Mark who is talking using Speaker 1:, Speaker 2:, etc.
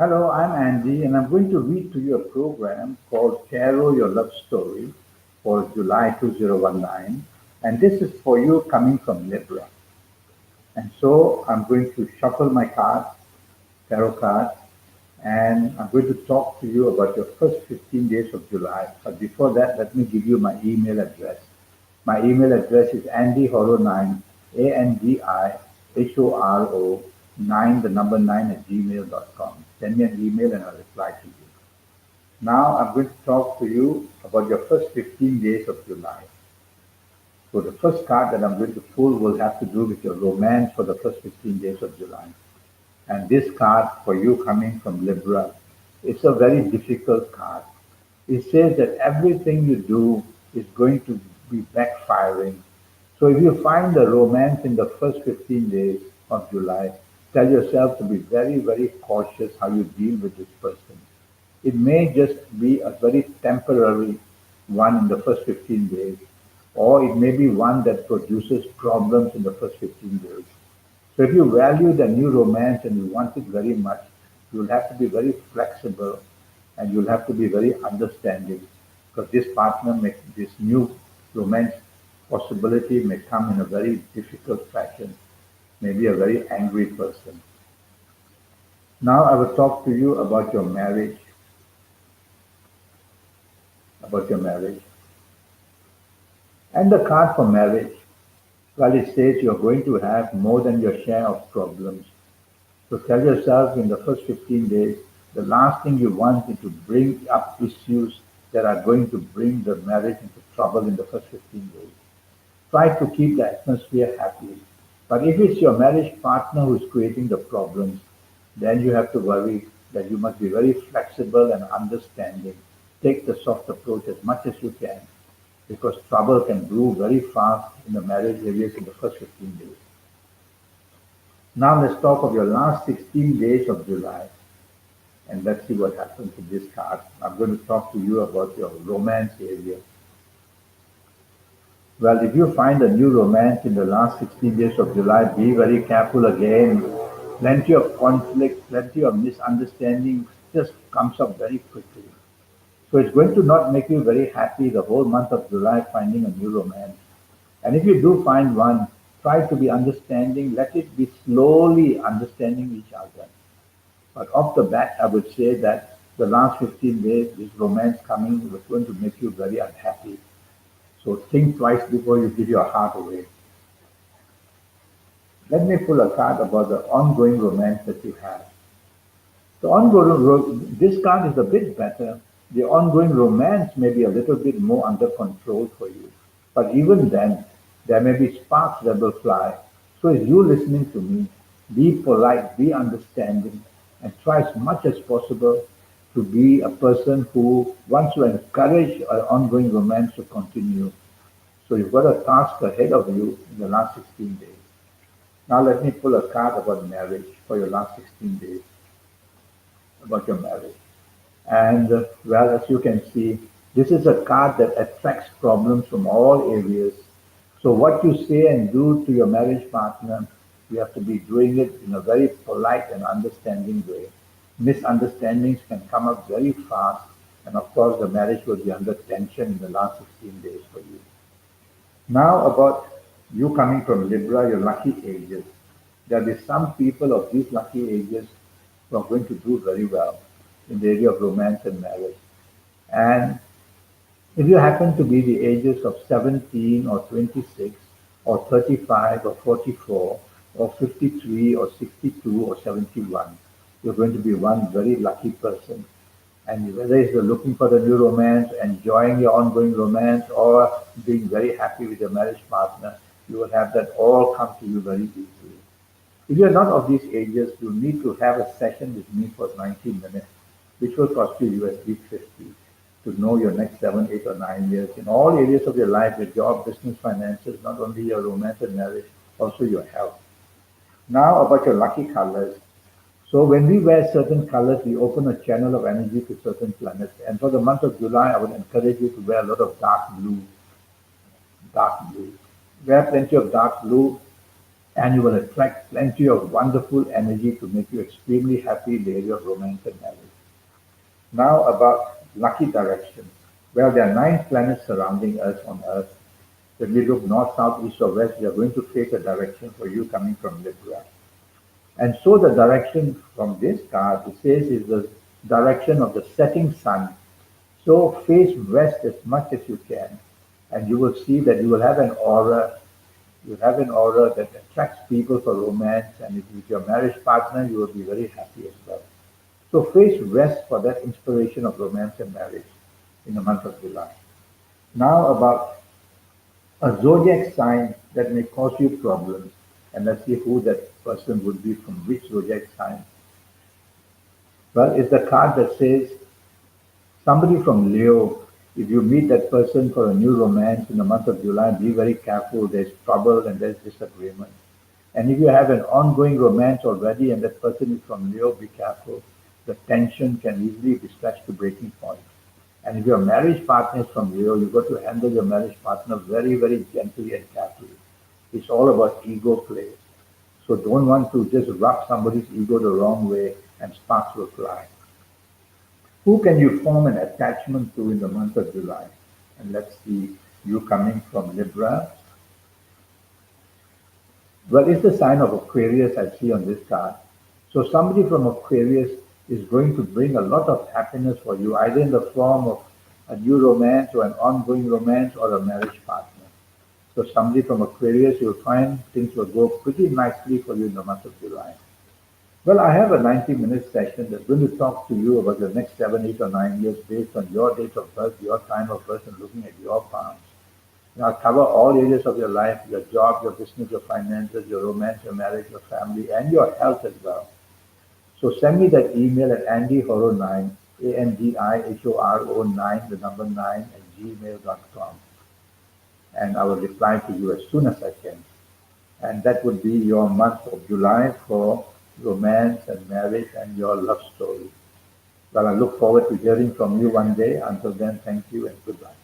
Speaker 1: Hello, I'm Andy, and I'm going to read to you a program called Tarot Your Love Story for July 2019. And this is for you coming from Libra. And so I'm going to shuffle my cards, tarot cards, and I'm going to talk to you about your first 15 days of July. But before that, let me give you my email address. My email address is andyhoro9, ANDIHORO 9, the number 9 at gmail.com. Send me an email and I'll reply to you. Now I'm going to talk to you about your first 15 days of July. So the first card that I'm going to pull will have to do with your romance for the first 15 days of July. And this card for you coming from Libra, it's a very difficult card. It says that everything you do is going to be backfiring. So if you find the romance in the first 15 days of July, tell yourself to be very, very cautious how you deal with this person. It may just be a very temporary one in the first 15 days, or it may be one that produces problems in the first 15 days. So if you value the new romance and you want it very much, you'll have to be very flexible and you'll have to be very understanding because this new romance possibility may come in a very difficult fashion, maybe a very angry person. Now I will talk to you about your marriage. And the card for marriage, well, it says you're going to have more than your share of problems. So tell yourself in the first 15 days, the last thing you want is to bring up issues that are going to bring the marriage into trouble in the first 15 days. Try to keep the atmosphere happy. But if it's your marriage partner who's creating the problems, then you have to worry that you must be very flexible and understanding. Take the soft approach as much as you can because trouble can brew very fast in the marriage areas in the first 15 days. Now let's talk of your last 16 days of July and let's see what happens with this card. I'm going to talk to you about your romance area. Well, if you find a new romance in the last 16 days of July, be very careful again. Plenty of conflict, plenty of misunderstanding just comes up very quickly. So it's going to not make you very happy the whole month of July finding a new romance. And if you do find one, try to be understanding. Let it be slowly understanding each other. But off the bat, I would say that the last 15 days, this romance coming was going to make you very unhappy. So think twice before you give your heart away. Let me pull a card about the ongoing romance that you have. This card is a bit better. The ongoing romance may be a little bit more under control for you. But even then, there may be sparks that will fly. So as you listening to me, be polite, be understanding, and try as much as possible to be a person who wants to encourage an ongoing romance to continue. So you've got a task ahead of you in the last 16 days. Now let me pull a card about marriage for your last 16 days, about your marriage. And well, as you can see, this is a card that attracts problems from all areas. So what you say and do to your marriage partner, you have to be doing it in a very polite and understanding way. Misunderstandings can come up very fast, and of course, the marriage will be under tension in the last 16 days for you. Now about you coming from Libra, your lucky ages. There'll be some people of these lucky ages who are going to do very well in the area of romance and marriage. And if you happen to be the ages of 17 or 26 or 35 or 44 or 53 or 62 or 71, you're going to be one very lucky person. And whether it's you're looking for the new romance, enjoying your ongoing romance, or being very happy with your marriage partner, you will have that all come to you very easily. If you're not of these ages, you need to have a session with me for 90 minutes, which will cost you USD 50 to know your next 7, 8, or 9 years in all areas of your life, your job, business, finances, not only your romance and marriage, also your health. Now about your lucky colors. So when we wear certain colors, we open a channel of energy to certain planets. And for the month of July, I would encourage you to wear a lot of dark blue, dark blue. Wear plenty of dark blue and you will attract plenty of wonderful energy to make you extremely happy in the area of romance and marriage. Now about lucky directions. Well, there are 9 planets surrounding us on Earth. When we look north, south, east, or west, we are going to face a direction for you coming from Libra. And so the direction from this card, it says, is the direction of the setting sun. So face west as much as you can, and you will see that you will have an aura. You have an aura that attracts people for romance, and if with your marriage partner, you will be very happy as well. So face west for that inspiration of romance and marriage in the month of July. Now about a zodiac sign that may cause you problems, and let's see who that person would be from which zodiac sign. Well, it's the card that says somebody from Leo. If you meet that person for a new romance in the month of July, be very careful. There's trouble and there's disagreement. And if you have an ongoing romance already and that person is from Leo, be careful. The tension can easily be stretched to breaking point. And if your marriage partner is from Leo, you've got to handle your marriage partner very, very gently and carefully. It's all about ego play. So don't want to just rub somebody's ego the wrong way and sparks will fly. Who can you form an attachment to in the month of July? And let's see, you coming from Libra. Well, it's the sign of Aquarius I see on this card. So somebody from Aquarius is going to bring a lot of happiness for you, either in the form of a new romance or an ongoing romance or a marriage partner. So somebody from Aquarius, you'll find things will go pretty nicely for you in the month of July. Well, I have a 90-minute session that's going to talk to you about the next 7, 8, or 9 years based on your date of birth, your time of birth, and looking at your palms. And I'll cover all areas of your life, your job, your business, your finances, your romance, your marriage, your family, and your health as well. So send me that email at andyhoro9, ANDIHORO9, the number 9 at gmail.com. And I will reply to you as soon as I can. And that would be your month of July for romance and marriage and your love story. Well, I look forward to hearing from you one day. Until then, thank you and goodbye.